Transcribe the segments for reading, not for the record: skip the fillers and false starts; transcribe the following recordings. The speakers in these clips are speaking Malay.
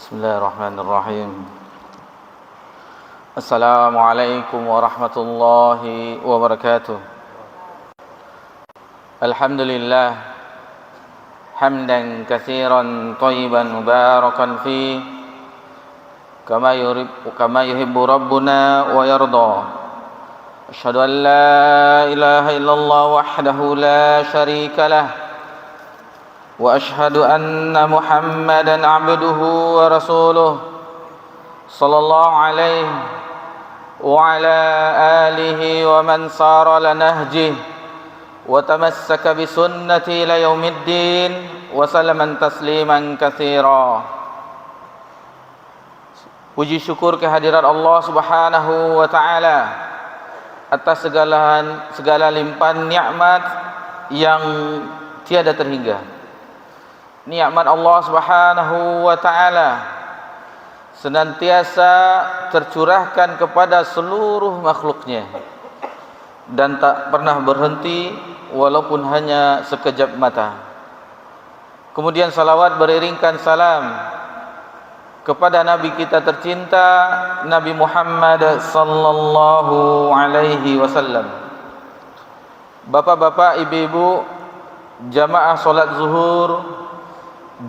Bismillahirrahmanirrahim. Assalamualaikum warahmatullahi wabarakatuh. Alhamdulillah hamdan katsiran thayyiban mubarakan fi kama yuhibbu rabbuna wa yarda. Asyhadu an la ilaha illallah wahdahu la syarika lah wa asyhadu anna Muhammadan abduhu wa rasuluh sallallahu alaihi wa ala alihi wa man sara ala nahjihi wa tamassaka bi sunnati ila yaumiddin wa sallaman tasliman katsira. Puji syukur kehadirat Allah Subhanahu wa taala atas segala limpahan nikmat yang tiada terhingga. Nikmat Allah Subhanahu wa taala senantiasa tercurahkan kepada seluruh makhluknya dan tak pernah berhenti walaupun hanya sekejap mata. Kemudian salawat beriringkan salam kepada Nabi kita tercinta, Nabi Muhammad sallallahu alaihi wasallam. Bapak-bapak, ibu-ibu, jamaah solat zuhur,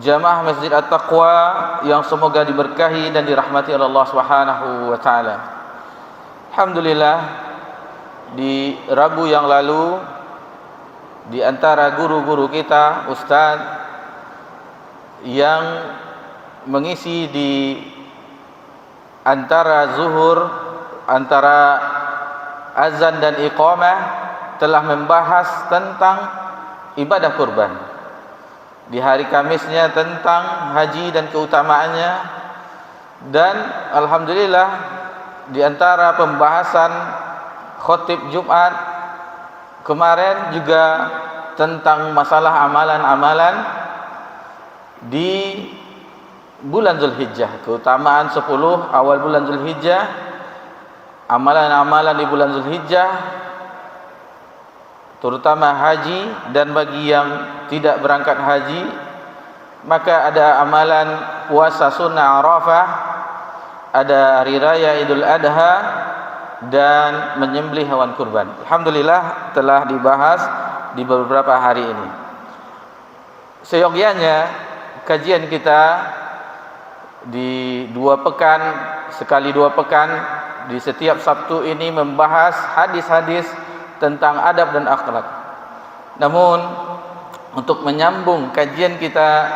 jamaah Masjid At-Taqwa yang semoga diberkahi dan dirahmati oleh Allah Subhanahu wa taala. Alhamdulillah, di Rabu yang lalu di antara guru-guru kita, ustaz yang mengisi di antara zuhur, antara azan dan iqamah, telah membahas tentang ibadah kurban. Di hari Kamisnya tentang haji dan keutamaannya, dan alhamdulillah di antara pembahasan khotib Jumat kemarin juga tentang masalah amalan-amalan di bulan Zulhijjah, keutamaan 10 awal bulan Zulhijjah, amalan-amalan di bulan Zulhijjah, terutama haji, dan bagi yang tidak berangkat haji maka ada amalan puasa sunnah Arafah, ada hari raya Idul Adha, dan menyembelih hewan kurban. Alhamdulillah telah dibahas di beberapa hari ini. Seyogyanya kajian kita di 2 pekan, sekali 2 pekan, di setiap Sabtu ini membahas hadis-hadis tentang adab dan akhlak. Namun untuk menyambung kajian kita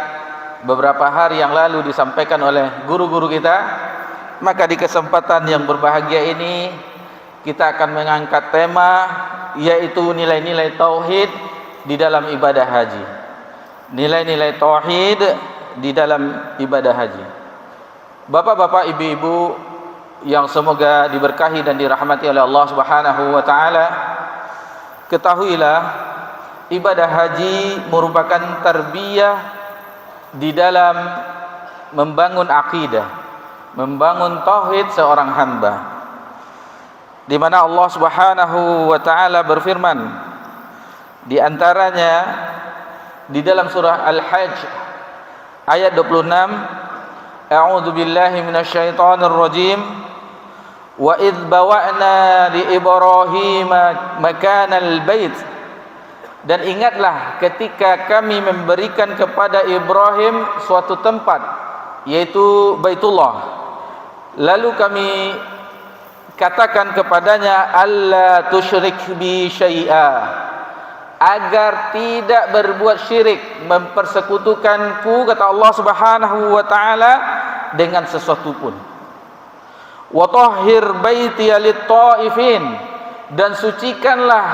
beberapa hari yang lalu disampaikan oleh guru-guru kita, maka di kesempatan yang berbahagia ini kita akan mengangkat tema, yaitu nilai-nilai tauhid di dalam ibadah haji. Nilai-nilai tauhid di dalam ibadah haji. Bapak-bapak, ibu-ibu yang semoga diberkahi dan dirahmati oleh Allah Subhanahu wa taala, ketahuilah ibadah haji merupakan tarbiyah di dalam membangun akidah, membangun tauhid seorang hamba, di mana Allah Subhanahu wa taala berfirman di antaranya di dalam surah Al-Hajj ayat 26, A'udzu billahi minasyaitonir rajim. Wa idz bawa'na li Ibrahim makanal bait. Dan ingatlah ketika kami memberikan kepada Ibrahim suatu tempat, yaitu Baitullah. Lalu kami katakan kepadanya, alla tusyrik bi syai'a, agar tidak berbuat syirik, mempersekutukanku, kata Allah Subhanahu wa taala, dengan sesuatu pun. Wa tahhir baitiya lit-taifin, dan sucikanlah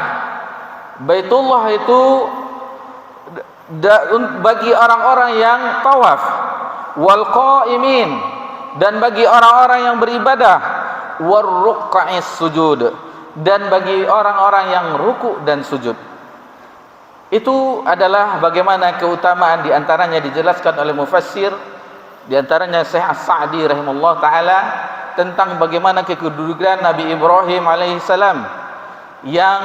Baitullah itu bagi orang-orang yang tawaf, wal qaimin, dan bagi orang-orang yang beribadah, war ruk'is sujud, dan bagi orang-orang yang ruku dan sujud. Itu adalah bagaimana keutamaan, di antaranya dijelaskan oleh mufassir, di antaranya Syekh As-Sa'di rahimahullah taala, tentang bagaimana kedudukan Nabi Ibrahim alaihissalam yang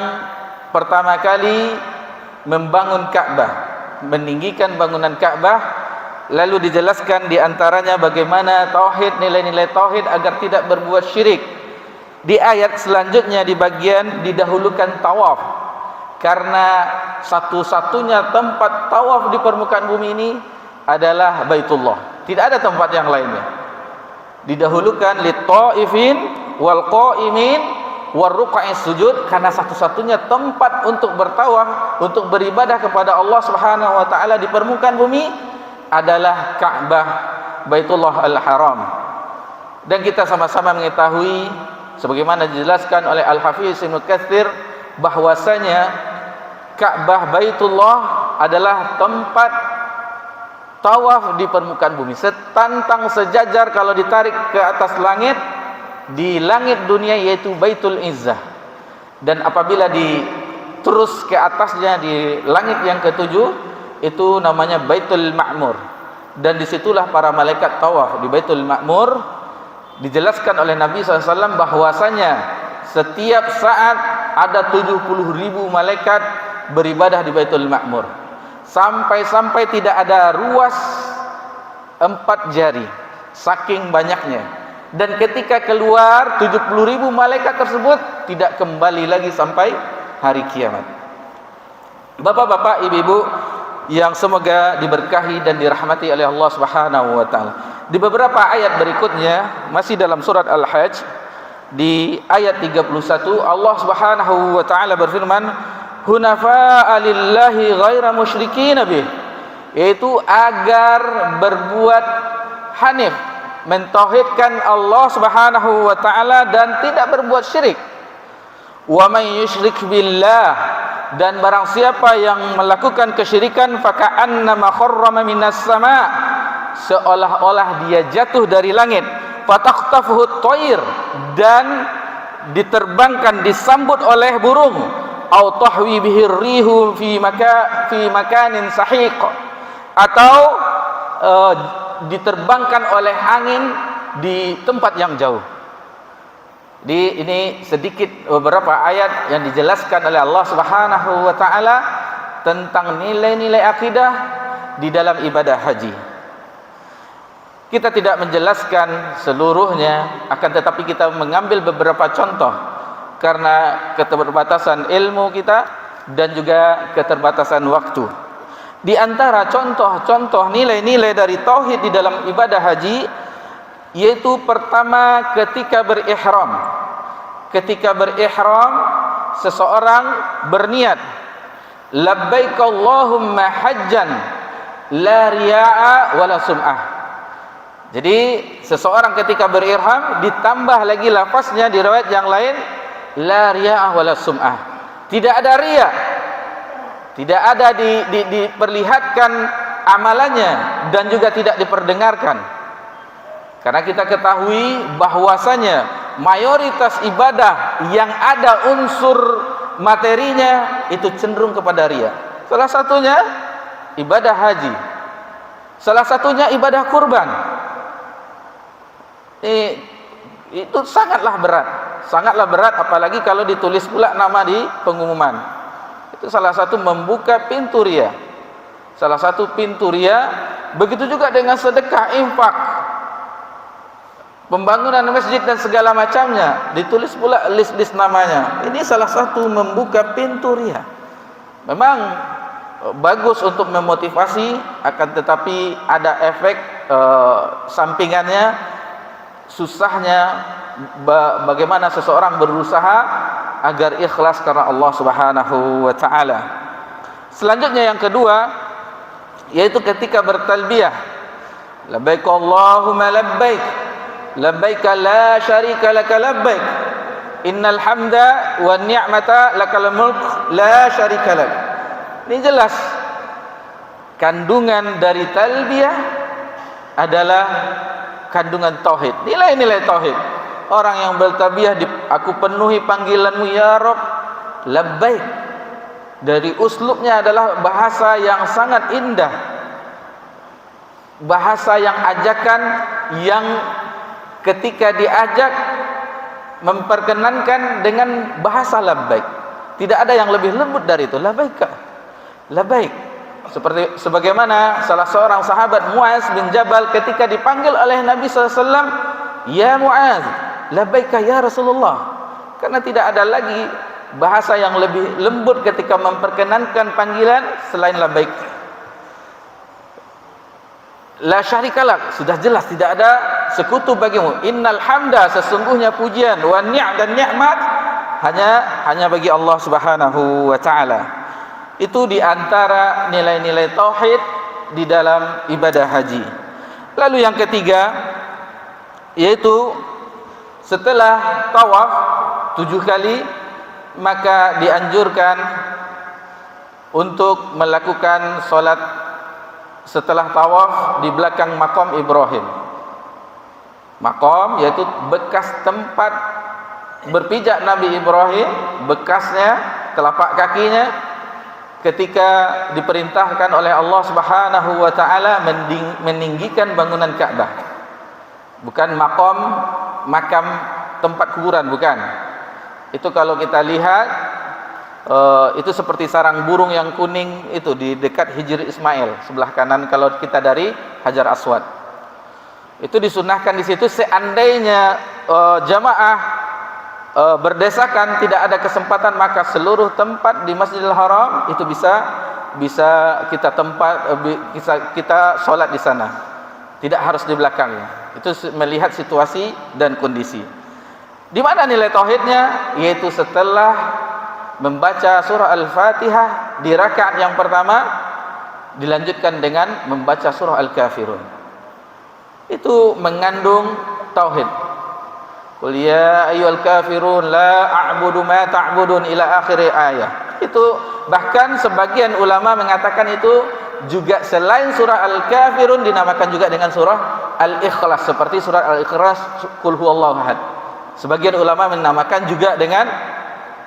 pertama kali membangun Ka'bah, meninggikan bangunan Ka'bah Lalu dijelaskan diantaranya bagaimana tauhid, nilai-nilai tauhid agar tidak berbuat syirik. Di ayat selanjutnya di bagian didahulukan tawaf, karena satu-satunya tempat tawaf di permukaan bumi ini adalah Baitullah, tidak ada tempat yang lainnya. Didahulukan lit-taifin wal qaimin war ruk'is sujud, karena satu-satunya tempat untuk bertawaf, untuk beribadah kepada Allah Subhanahu wa taala di permukaan bumi adalah Ka'bah, Baitullah Al-Haram. Dan kita sama-sama mengetahui sebagaimana dijelaskan oleh Al-Hafiz Ibnu Katsir bahwasanya Ka'bah Baitullah adalah tempat tawaf di permukaan bumi, setantang sejajar kalau ditarik ke atas langit, di langit dunia, yaitu Baitul Izzah. Dan apabila diterus ke atasnya di langit yang ketujuh, itu namanya Baitul Ma'mur, dan disitulah para malaikat tawaf di Baitul Ma'mur. Dijelaskan oleh Nabi SAW bahwasanya setiap saat ada 70.000 malaikat beribadah di Baitul Ma'mur, sampai-sampai tidak ada ruas 4 jari, saking banyaknya. Dan ketika keluar 70.000 malaikat tersebut tidak kembali lagi sampai hari kiamat. Bapak-bapak, ibu-ibu yang semoga diberkahi dan dirahmati oleh Allah Subhanahu wa taala. Di beberapa ayat berikutnya masih dalam surat Al-Hajj, di ayat 31 Allah Subhanahu wa taala berfirman, "Hunafa'a lillahi ghaira musyrikin bih", yaitu agar berbuat hanif, mentauhidkan Allah Subhanahu wa taala dan tidak berbuat syirik. Wa may yusyrik billah, dan barang siapa yang melakukan kesyirikan, faka'annama kharrama minas sama', seolah-olah dia jatuh dari langit, fatakhtafuhu at-tayr, dan diterbangkan, disambut oleh burung, au tahwi bihi rihu fi makanin sahiq, atau diterbangkan oleh angin di tempat yang jauh. Ini sedikit beberapa ayat yang dijelaskan oleh Allah Subhanahu wa taala tentang nilai-nilai akidah di dalam ibadah haji. Kita tidak menjelaskan seluruhnya, akan tetapi kita mengambil beberapa contoh karena keterbatasan ilmu kita dan juga keterbatasan waktu. Di antara contoh-contoh nilai-nilai dari tauhid di dalam ibadah haji, yaitu pertama ketika berihram. Ketika berihram, seseorang berniat labbaik Allahumma hajjan la riya'a wala sum'ah. Jadi seseorang ketika berihram ditambah lagi lafaznya di riwayat yang lain la riya'a wala sum'ah. Tidak ada riya, tidak ada diperlihatkan amalannya, dan juga tidak diperdengarkan. Karena kita ketahui bahwasanya mayoritas ibadah yang ada unsur materinya itu cenderung kepada riya. Salah satunya ibadah haji, salah satunya ibadah kurban. Itu sangatlah berat, apalagi kalau ditulis pula nama di pengumuman. Itu salah satu membuka pintu riya, salah satu pintu riya. Begitu juga dengan sedekah, infak, pembangunan masjid dan segala macamnya, ditulis pula list-list namanya. Ini salah satu membuka pintu riya. Memang bagus untuk memotivasi, akan tetapi ada efek sampingannya, susahnya bagaimana seseorang berusaha agar ikhlas karena Allah Subhanahu wa taala. Selanjutnya yang kedua, yaitu ketika bertalbiyah, labbaik Allahumma labbaik, labbaik la syarika laka labbaik, innal hamda wan ni'mata lakal mulk la syarika lak. Ini jelas kandungan dari talbiyah adalah kandungan tauhid, nilai-nilai tauhid. Orang yang bertalbiyah, aku penuhi panggilanmu ya Rabb, labbaik. Dari uslubnya adalah bahasa yang sangat indah, bahasa yang ajakan, yang ketika diajak memperkenankan dengan bahasa labbaik. Tidak ada yang lebih lembut dari itu. Labbaik, labbaik. Seperti sebagaimana salah seorang sahabat Muaz bin Jabal ketika dipanggil oleh Nabi SAW, "Ya Muaz, labbaika ya Rasulullah." Karena tidak ada lagi bahasa yang lebih lembut ketika memperkenankan panggilan selain labbaik. La syarikalak, sudah jelas tidak ada sekutu bagimu. Innal hamda, sesungguhnya pujian, wa ni'am dan nikmat hanya bagi Allah Subhanahu wa taala. Itu di antara nilai-nilai tauhid di dalam ibadah haji. Lalu yang ketiga, yaitu setelah tawaf 7 kali, maka dianjurkan untuk melakukan solat setelah tawaf di belakang makam Ibrahim. Makam yaitu bekas tempat berpijak Nabi Ibrahim, bekasnya, telapak kakinya, ketika diperintahkan oleh Allah Subhanahu wa taala meninggikan bangunan Ka'bah. Bukan makam tempat kuburan, bukan. Itu kalau kita lihat itu seperti sarang burung yang kuning itu di dekat Hijri Ismail sebelah kanan kalau kita dari Hajar Aswad. Itu disunahkan di situ seandainya jamaah berdesakan, tidak ada kesempatan, maka seluruh tempat di Masjidil Haram itu bisa kita sholat di sana. Tidak harus di belakangnya. Itu melihat situasi dan kondisi. Di mana nilai tauhidnya? Yaitu setelah membaca surah Al-Fatihah di rakaat yang pertama, dilanjutkan dengan membaca surah Al-Kafirun. Itu mengandung tauhid. Qul ya ayyuhal kafirun la a'budu ma ta'budun ila akhir ayat. Itu bahkan sebagian ulama mengatakan itu juga selain surah Al-Kafirun dinamakan juga dengan surah Al-Ikhlas, seperti surah Al-Ikhlas Qul huwallahu ahad. Sebagian ulama menamakan juga dengan,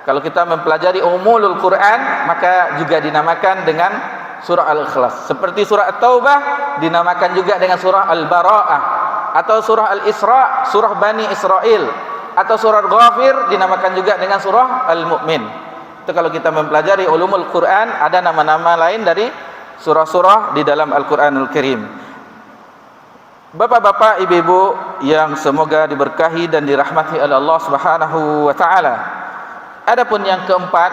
kalau kita mempelajari umulul Quran, maka juga dinamakan dengan surah Al-Ikhlas. Seperti surah At-Taubah dinamakan juga dengan surah Al-Bara'ah, atau surah Al-Isra, surah Bani Israel, atau surah Ghafir dinamakan juga dengan surah Al-Mu'min. Itu kalau kita mempelajari ulumul Quran, ada nama-nama lain dari surah-surah di dalam Al-Quranul Karim. Bapak-bapak, ibu-ibu yang semoga diberkahi dan dirahmati oleh Allah Subhanahu wa taala. Adapun yang keempat,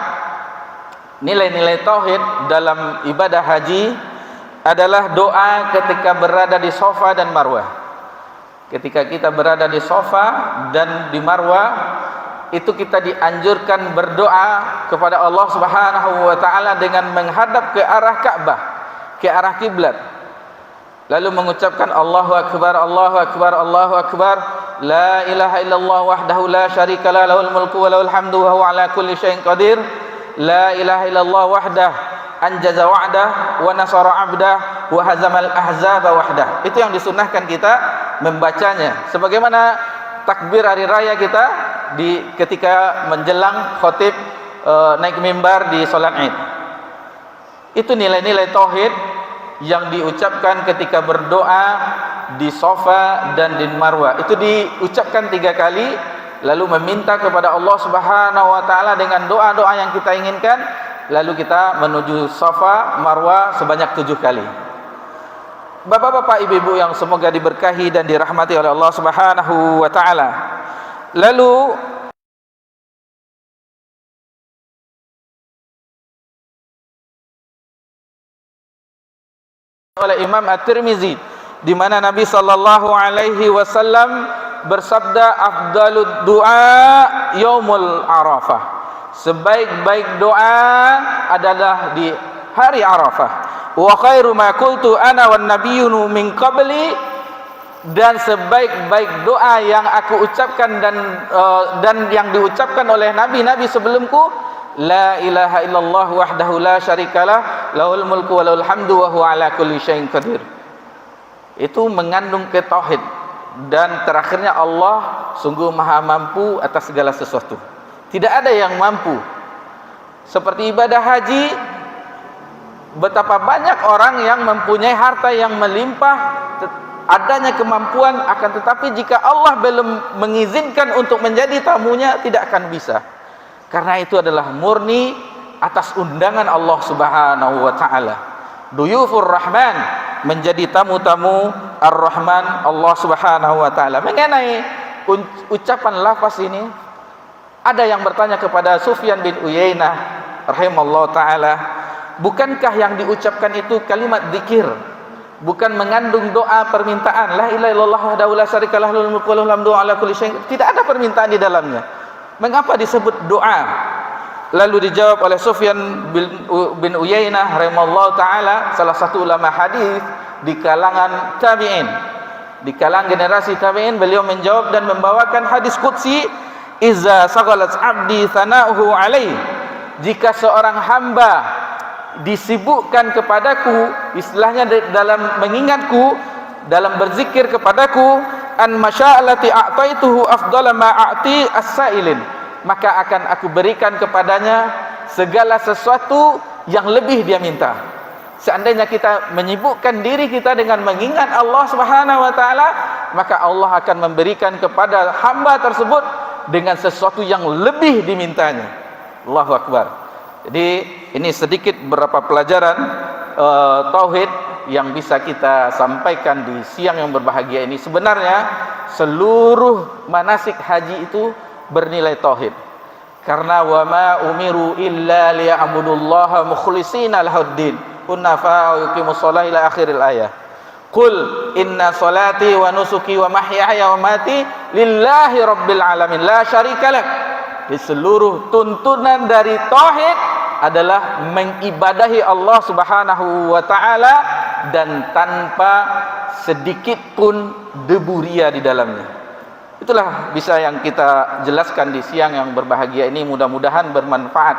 nilai-nilai tauhid dalam ibadah haji adalah doa ketika berada di Safa dan Marwah. Ketika kita berada di Safa dan di Marwah, itu kita dianjurkan berdoa kepada Allah Subhanahu wa taala dengan menghadap ke arah Ka'bah, ke arah kiblat. Lalu mengucapkan Allahu Akbar, Allahu Akbar, Allahu Akbar, la ilaha illallah wahdahu la syarika lah, lahul mulku wa lahul hamdu wa huwa ala kulli syai'in qadir. La ilaha illallah wahdah anjaza wa'dah wa nasara 'abdah wa hazamal ahzaba wahdah. Itu yang disunahkan kita membacanya sebagaimana takbir hari raya kita ketika menjelang khotib naik mimbar di salat Id. Itu nilai-nilai tauhid yang diucapkan ketika berdoa di Safa dan di Marwah. Itu diucapkan 3 kali, lalu meminta kepada Allah Subhanahu wa taala dengan doa-doa yang kita inginkan, lalu kita menuju Safa Marwah sebanyak 7 kali. Bapak-bapak, ibu-ibu yang semoga diberkahi dan dirahmati oleh Allah Subhanahu wa taala. Lalu oleh Imam At-Tirmizi, di mana Nabi sallallahu alaihi wasallam bersabda, afdalud du'a yaumul Arafah. Sebaik-baik doa adalah di hari Arafah. Wa khairu ma qultu ana wan nabiyyun min qabli, dan sebaik-baik doa yang aku ucapkan dan yang diucapkan oleh nabi-nabi sebelumku, la ilaha illallah wahdahu la syarikalah, lahul mulku wa lahul hamdu wa huwa ala kulli syai'in qadir. Itu mengandung ke tauhid, dan terakhirnya Allah sungguh maha mampu atas segala sesuatu. Tidak ada yang mampu. Seperti ibadah haji, betapa banyak orang yang mempunyai harta yang melimpah, adanya kemampuan, akan tetapi jika Allah belum mengizinkan untuk menjadi tamunya, tidak akan bisa. Karena itu adalah murni atas undangan Allah Subhanahu wa taala. Duyufur Rahman, menjadi tamu-tamu Ar-Rahman Allah Subhanahu wa taala. Mengenai ucapan lafaz ini, ada yang bertanya kepada Sufyan bin Uyainah rahimallahu taala, bukankah yang diucapkan itu kalimat zikir, bukan mengandung doa permintaan, la ilaha illallah wahdahu la syarikalah lahul mulku wa lahul hamdu ala kulli syai', tidak ada permintaan di dalamnya, mengapa disebut doa? Lalu dijawab oleh Sufyan bin Uyainah rahimallahu taala, salah satu ulama hadis di kalangan tabi'in, di kalangan generasi tabi'in, beliau menjawab dan membawakan hadis qudsi, iza sagalat abdi thana'uhu alaih, jika seorang hamba disibukkan kepadaku, istilahnya dalam mengingatku, dalam berzikir kepadaku, an masya'alati a'taituhu afdala ma a'ti as-sa'ilin, maka akan aku berikan kepadanya segala sesuatu yang lebih dia minta. Seandainya kita menyibukkan diri kita dengan mengingat Allah Subhanahu wa taala, maka Allah akan memberikan kepada hamba tersebut dengan sesuatu yang lebih dimintanya. Allahu Akbar. Jadi ini sedikit beberapa pelajaran tauhid yang bisa kita sampaikan di siang yang berbahagia ini. Sebenarnya seluruh manasik haji itu bernilai tauhid. Karena wa ma umiru illa liya'budullaha mukhlishina lahuddin hunafa wa yuqimus shalah ila akhiril ayah. Qul inna salati wa nusuki wa mahyaya wa mati lillahi rabbil alamin la syarikalah. Di seluruh tuntunan dari tauhid adalah mengibadahi Allah Subhanahu wa taala dan tanpa sedikit pun debu ria di dalamnya. Itulah bisa yang kita jelaskan di siang yang berbahagia ini, mudah-mudahan bermanfaat.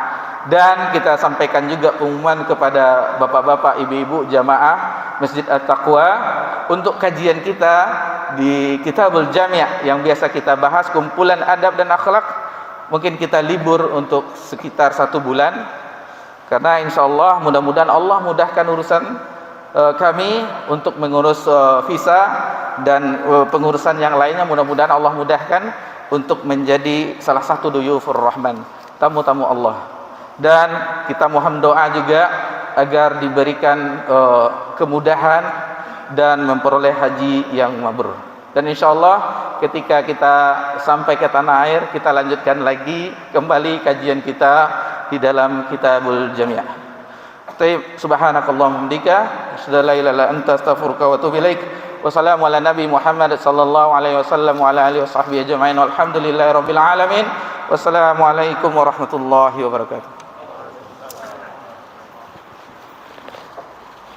Dan kita sampaikan juga pengumuman kepada bapak-bapak, ibu-ibu jamaah Masjid At-Taqwa untuk kajian kita di Kitabul Jami' yang biasa kita bahas, kumpulan adab dan akhlak. Mungkin kita libur untuk sekitar 1 bulan, karena insya Allah mudah-mudahan Allah mudahkan urusan kami untuk mengurus visa dan pengurusan yang lainnya. Mudah-mudahan Allah mudahkan untuk menjadi salah satu duyufur Rahman, tamu-tamu Allah. Dan kita mohon doa juga agar diberikan kemudahan dan memperoleh haji yang mabrur. Dan insya Allah ketika kita sampai ke tanah air, kita lanjutkan lagi kembali kajian kita di dalam Kitabul Jami'. Subhanakallahumma hamdika asyhadu an la ilaha illa anta astaghfiruka wa atubu ilaik. Wassalamu ala nabi Muhammad sallallahu alaihi wasallam wa ala alihi washabbihi ajma'in. Walhamdulillahirabbil alamin. Wassalamu alaikum warahmatullahi wabarakatuh.